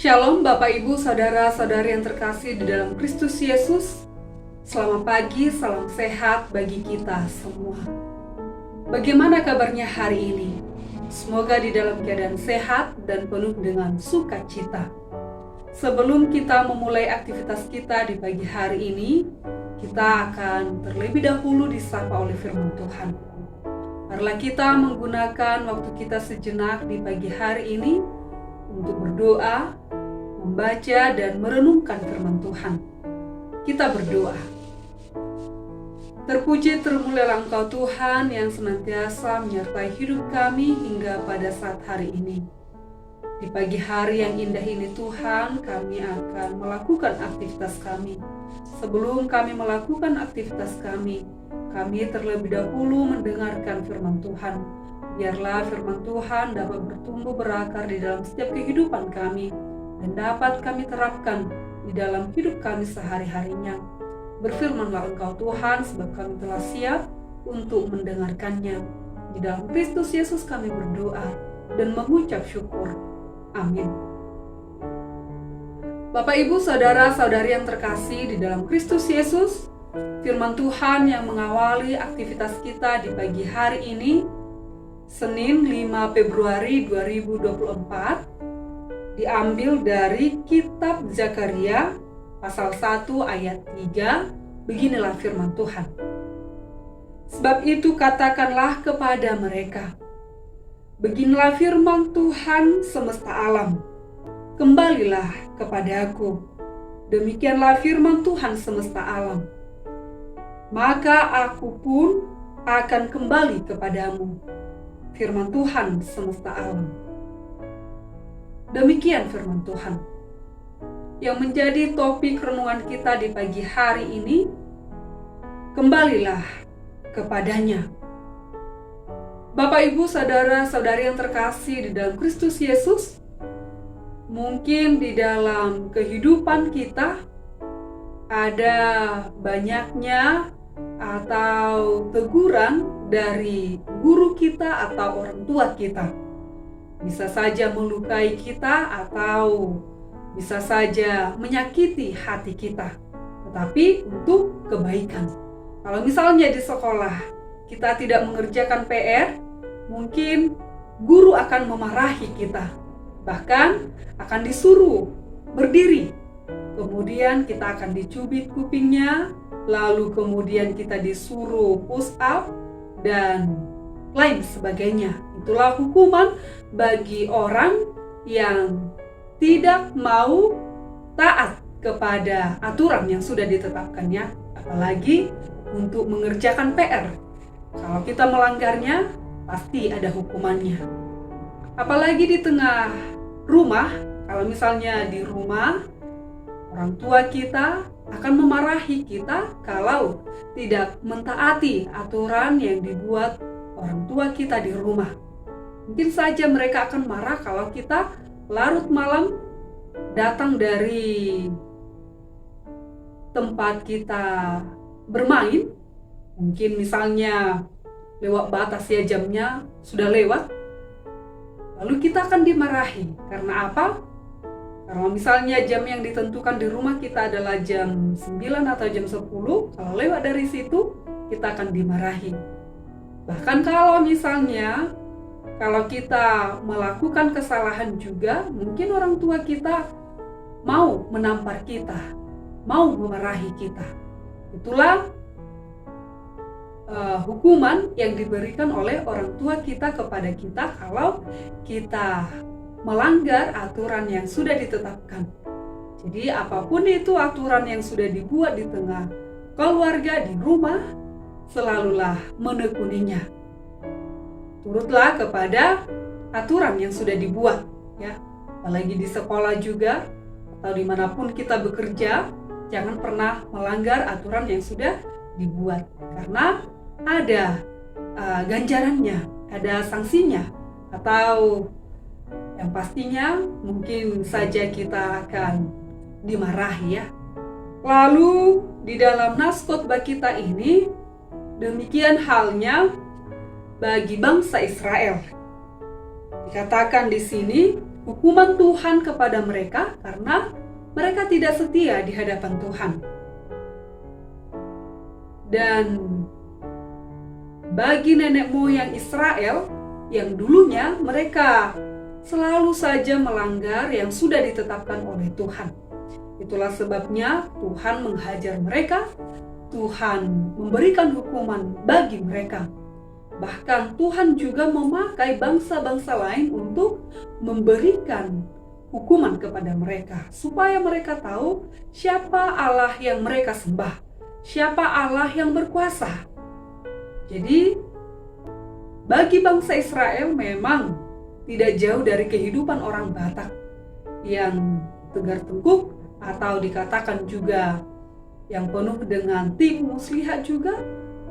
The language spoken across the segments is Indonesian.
Shalom Bapak Ibu Saudara-saudari yang terkasih di dalam Kristus Yesus. Selamat pagi, salam sehat bagi kita semua. Bagaimana kabarnya hari ini? Semoga di dalam keadaan sehat dan penuh dengan sukacita. Sebelum kita memulai aktivitas kita di pagi hari ini, kita akan terlebih dahulu disapa oleh firman Tuhan. Marilah kita menggunakan waktu kita sejenak di pagi hari ini untuk berdoa, membaca dan merenungkan firman Tuhan. Kita berdoa. Terpuji termulialah Engkau Tuhan yang senantiasa menyertai hidup kami hingga pada saat hari ini. Di pagi hari yang indah ini Tuhan, kami akan melakukan aktivitas kami. Sebelum kami melakukan aktivitas kami terlebih dahulu mendengarkan firman Tuhan. Biarlah firman Tuhan dapat bertumbuh berakar di dalam setiap kehidupan kami dan dapat kami terapkan di dalam hidup kami sehari-harinya. Berfirmanlah Engkau Tuhan, sebab kami telah siap untuk mendengarkannya. Di dalam Kristus Yesus kami berdoa dan mengucap syukur. Amin. Bapak Ibu Saudara-saudari yang terkasih di dalam Kristus Yesus, firman Tuhan yang mengawali aktivitas kita di pagi hari ini, Senin 5 Februari 2024, diambil dari kitab Zakaria pasal 1 ayat 3. Beginilah firman Tuhan. Sebab itu katakanlah kepada mereka, beginilah firman Tuhan semesta alam, kembalilah kepadaku. Demikianlah firman Tuhan semesta alam, maka aku pun akan kembali kepadamu. Firman Tuhan semesta alam. Demikian firman Tuhan yang menjadi topik renungan kita di pagi hari ini. Kembalilah kepadanya. Bapak Ibu saudara-saudari yang terkasih di dalam Kristus Yesus, mungkin di dalam kehidupan kita ada banyaknya atau teguran dari guru kita atau orang tua kita. Bisa saja melukai kita atau bisa saja menyakiti hati kita, tetapi untuk kebaikan. Kalau misalnya di sekolah kita tidak mengerjakan PR, mungkin guru akan memarahi kita, bahkan akan disuruh berdiri. Kemudian kita akan dicubit kupingnya, lalu kemudian kita disuruh push up dan lain sebagainya. Itulah hukuman bagi orang yang tidak mau taat kepada aturan yang sudah ditetapkannya, apalagi untuk mengerjakan PR. Kalau kita melanggarnya, pasti ada hukumannya. Apalagi di tengah rumah, kalau misalnya di rumah, orang tua kita akan memarahi kita kalau tidak mentaati aturan yang dibuat orang tua kita di rumah. Mungkin saja mereka akan marah kalau kita larut malam datang dari tempat kita bermain. Mungkin misalnya lewat batas ya, jamnya sudah lewat. Lalu kita akan dimarahi. Karena apa? Karena misalnya jam yang ditentukan di rumah kita adalah jam 9 atau jam 10, kalau lewat dari situ kita akan dimarahi. Bahkan kalau misalnya kalau kita melakukan kesalahan juga, mungkin orang tua kita mau menampar kita, mau memarahi kita. Itulah hukuman yang diberikan oleh orang tua kita kepada kita kalau kita melanggar aturan yang sudah ditetapkan. Jadi apapun itu aturan yang sudah dibuat di tengah keluarga, di rumah, selalulah menekuninya. Turutlah kepada aturan yang sudah dibuat, ya. Apalagi di sekolah juga atau dimanapun kita bekerja, jangan pernah melanggar aturan yang sudah dibuat, karena ada ganjarannya, ada sanksinya, atau yang pastinya mungkin saja kita akan dimarahi, ya. Lalu di dalam nas khotbah kita ini, demikian halnya bagi bangsa Israel. Dikatakan di sini, hukuman Tuhan kepada mereka karena mereka tidak setia di hadapan Tuhan. Dan bagi nenek moyang Israel yang dulunya mereka selalu saja melanggar yang sudah ditetapkan oleh Tuhan. Itulah sebabnya Tuhan menghajar mereka, Tuhan memberikan hukuman bagi mereka. Bahkan Tuhan juga memakai bangsa-bangsa lain untuk memberikan hukuman kepada mereka, supaya mereka tahu siapa Allah yang mereka sembah, siapa Allah yang berkuasa. Jadi bagi bangsa Israel memang tidak jauh dari kehidupan orang Batak yang tegar tengkuk, atau dikatakan juga yang penuh dengan tipu muslihat juga,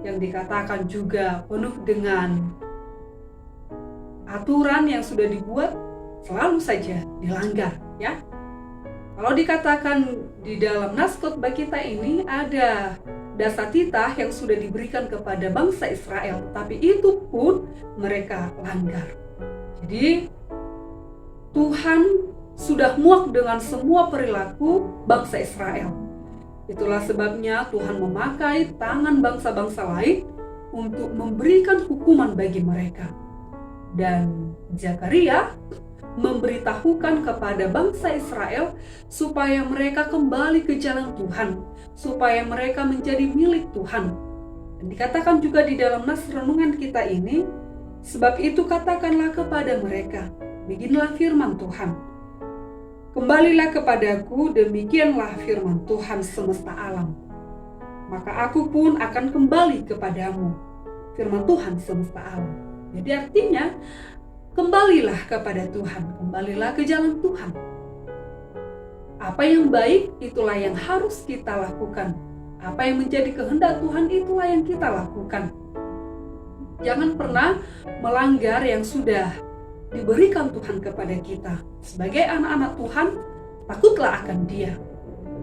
yang dikatakan juga penuh dengan aturan yang sudah dibuat selalu saja dilanggar, ya. Kalau dikatakan di dalam nas khotbah kita ini ada dasar titah yang sudah diberikan kepada bangsa Israel, tapi itu pun mereka langgar. Jadi Tuhan sudah muak dengan semua perilaku bangsa Israel. Itulah sebabnya Tuhan memakai tangan bangsa-bangsa lain untuk memberikan hukuman bagi mereka. Dan Zakaria memberitahukan kepada bangsa Israel supaya mereka kembali ke jalan Tuhan, supaya mereka menjadi milik Tuhan. Dan dikatakan juga di dalam nas renungan kita ini, sebab itu katakanlah kepada mereka, beginilah firman Tuhan, kembalilah kepadaku, demikianlah firman Tuhan semesta alam. Maka aku pun akan kembali kepadamu, firman Tuhan semesta alam. Jadi artinya, kembalilah kepada Tuhan, kembalilah ke jalan Tuhan. Apa yang baik, itulah yang harus kita lakukan. Apa yang menjadi kehendak Tuhan, itulah yang kita lakukan. Jangan pernah melanggar yang sudah diberikan Tuhan kepada kita. Sebagai anak-anak Tuhan, takutlah akan Dia.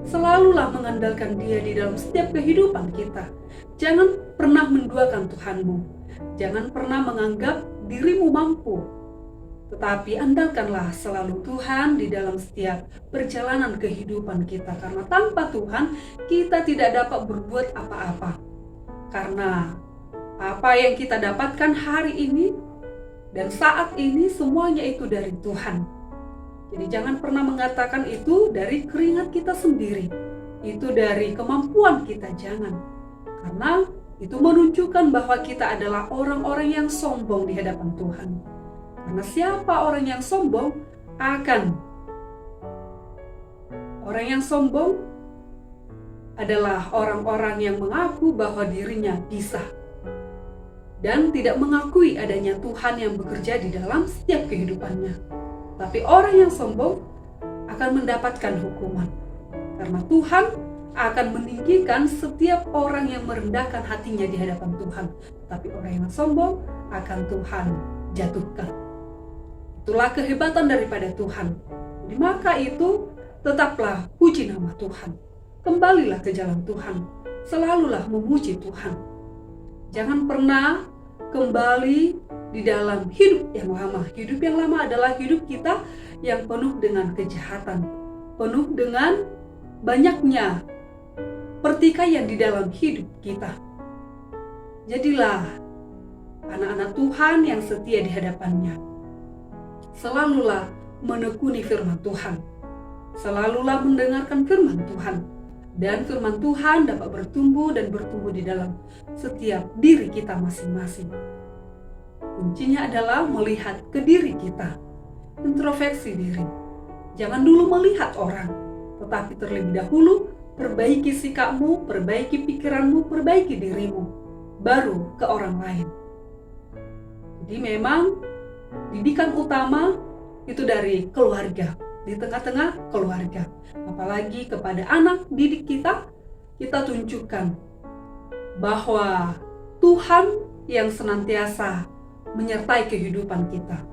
Selalulah mengandalkan Dia di dalam setiap kehidupan kita. Jangan pernah menduakan Tuhanmu. Jangan pernah menganggap dirimu mampu. Tetapi andalkanlah selalu Tuhan di dalam setiap perjalanan kehidupan kita. Karena tanpa Tuhan, kita tidak dapat berbuat apa-apa. Karena apa yang kita dapatkan hari ini dan saat ini semuanya itu dari Tuhan. Jadi jangan pernah mengatakan itu dari keringat kita sendiri. Itu dari kemampuan kita, jangan. Karena itu menunjukkan bahwa kita adalah orang-orang yang sombong di hadapan Tuhan. Karena siapa orang yang sombong adalah orang-orang yang mengaku bahwa dirinya bisa dan tidak mengakui adanya Tuhan yang bekerja di dalam setiap kehidupannya. Tapi orang yang sombong akan mendapatkan hukuman. Karena Tuhan akan meninggikan setiap orang yang merendahkan hatinya di hadapan Tuhan. Tapi orang yang sombong akan Tuhan jatuhkan. Itulah kehebatan daripada Tuhan. Jadi maka itu tetaplah puji nama Tuhan. Kembalilah ke jalan Tuhan. Selalulah memuji Tuhan. Jangan pernah kembali di dalam hidup yang lama. Hidup yang lama adalah hidup kita yang penuh dengan kejahatan, penuh dengan banyaknya pertikaian di dalam hidup kita. Jadilah anak-anak Tuhan yang setia di hadapannya. Selalulah menekuni firman Tuhan. Selalulah mendengarkan firman Tuhan. Dan firman Tuhan dapat bertumbuh dan bertumbuh di dalam setiap diri kita masing-masing. Kuncinya adalah melihat ke diri kita, introspeksi diri. Jangan dulu melihat orang, tetapi terlebih dahulu perbaiki sikapmu, perbaiki pikiranmu, perbaiki dirimu, baru ke orang lain. Jadi memang didikan utama itu dari keluarga. Di tengah-tengah keluarga, apalagi kepada anak didik kita tunjukkan bahwa Tuhan yang senantiasa menyertai kehidupan kita.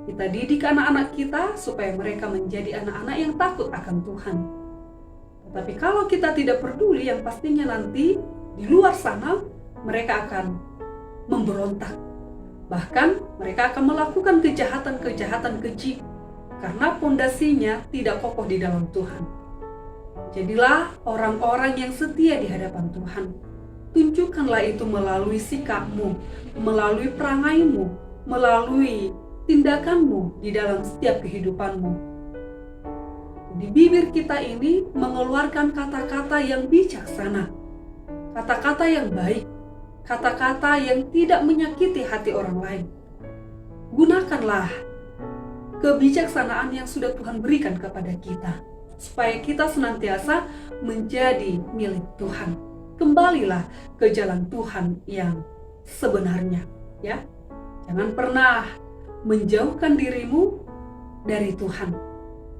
Kita didik anak-anak kita supaya mereka menjadi anak-anak yang takut akan Tuhan. Tetapi kalau kita tidak peduli, yang pastinya nanti di luar sana mereka akan memberontak. Bahkan mereka akan melakukan kejahatan-kejahatan keji karena pondasinya tidak kokoh di dalam Tuhan. Jadilah orang-orang yang setia di hadapan Tuhan. Tunjukkanlah itu melalui sikapmu, melalui perangaimu, melalui tindakanmu di dalam setiap kehidupanmu. Di bibir kita ini mengeluarkan kata-kata yang bijaksana, kata-kata yang baik, kata-kata yang tidak menyakiti hati orang lain. Gunakanlah kebijaksanaan yang sudah Tuhan berikan kepada kita, supaya kita senantiasa menjadi milik Tuhan. Kembalilah ke jalan Tuhan yang sebenarnya, ya. Jangan pernah menjauhkan dirimu dari Tuhan.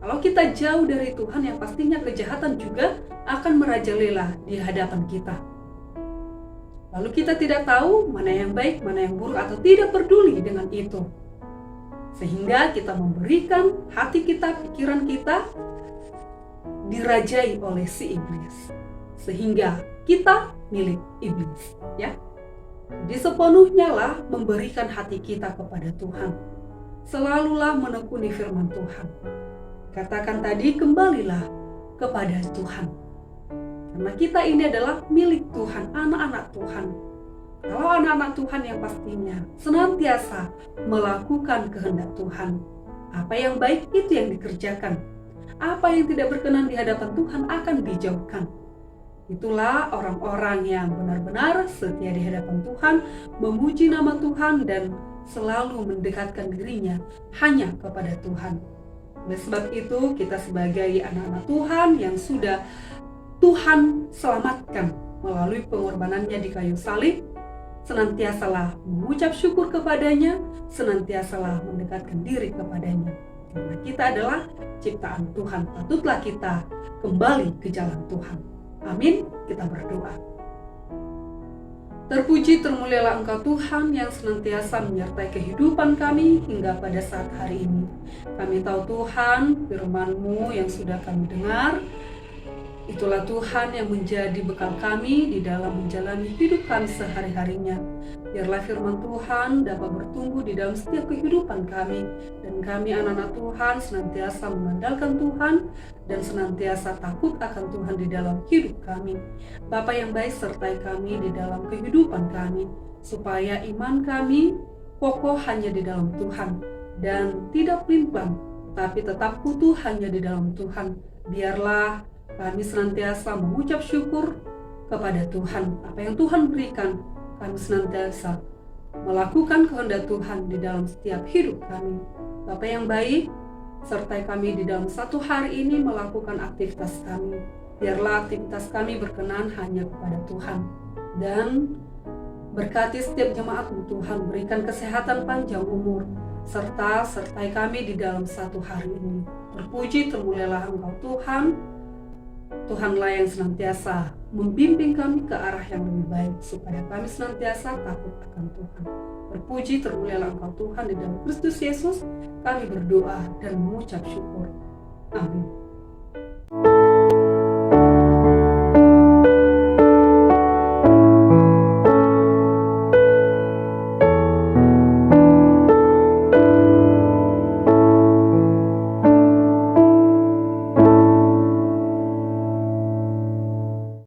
Kalau kita jauh dari Tuhan, yang pastinya kejahatan juga akan merajalela di hadapan kita. Lalu kita tidak tahu mana yang baik, mana yang buruk, atau tidak peduli dengan itu. Sehingga kita memberikan hati kita, pikiran kita dirajai oleh si iblis. Sehingga kita milik iblis, ya. Jadi sepenuhnya lah memberikan hati kita kepada Tuhan. Selalulah menekuni firman Tuhan. Katakan tadi, kembalilah kepada Tuhan. Karena kita ini adalah milik Tuhan, anak-anak Tuhan. Kalau anak-anak Tuhan yang pastinya senantiasa melakukan kehendak Tuhan. Apa yang baik itu yang dikerjakan. Apa yang tidak berkenan di hadapan Tuhan akan dijauhkan. Itulah orang-orang yang benar-benar setia di hadapan Tuhan, memuji nama Tuhan dan selalu mendekatkan dirinya hanya kepada Tuhan. Oleh sebab itu, kita sebagai anak-anak Tuhan yang sudah Tuhan selamatkan melalui pengorbanannya di kayu salib, senantiasalah mengucap syukur kepadanya, senantiasalah mendekatkan diri kepadanya. Karena kita adalah ciptaan Tuhan, patutlah kita kembali ke jalan Tuhan. Amin, kita berdoa. Terpuji termulialah Engkau Tuhan yang senantiasa menyertai kehidupan kami hingga pada saat hari ini. Kami tahu Tuhan, firman-Mu yang sudah kami dengar, itulah Tuhan yang menjadi bekal kami di dalam menjalani hidup kami sehari-harinya. Biarlah firman Tuhan dapat bertumbuh di dalam setiap kehidupan kami, dan kami anak-anak Tuhan senantiasa mengandalkan Tuhan dan senantiasa takut akan Tuhan di dalam hidup kami. Bapa yang baik, sertai kami di dalam kehidupan kami, supaya iman kami kokoh hanya di dalam Tuhan dan tidak pelin-pelan, tapi tetap utuh hanya di dalam Tuhan. Biarlah kami senantiasa mengucap syukur kepada Tuhan. Apa yang Tuhan berikan, kami senantiasa melakukan kehendak Tuhan di dalam setiap hidup kami. Bapa yang baik, sertai kami di dalam satu hari ini melakukan aktivitas kami. Biarlah aktivitas kami berkenan hanya kepada Tuhan. Dan berkati setiap jemaat-Mu Tuhan, berikan kesehatan panjang umur, serta sertai kami di dalam satu hari ini. Terpuji termulialah Engkau Tuhan. Tuhanlah yang senantiasa membimbing kami ke arah yang lebih baik, supaya kami senantiasa takut akan Tuhan. Terpuji termulialah Engkau Tuhan, di dalam Kristus Yesus kami berdoa dan mengucap syukur. Amin.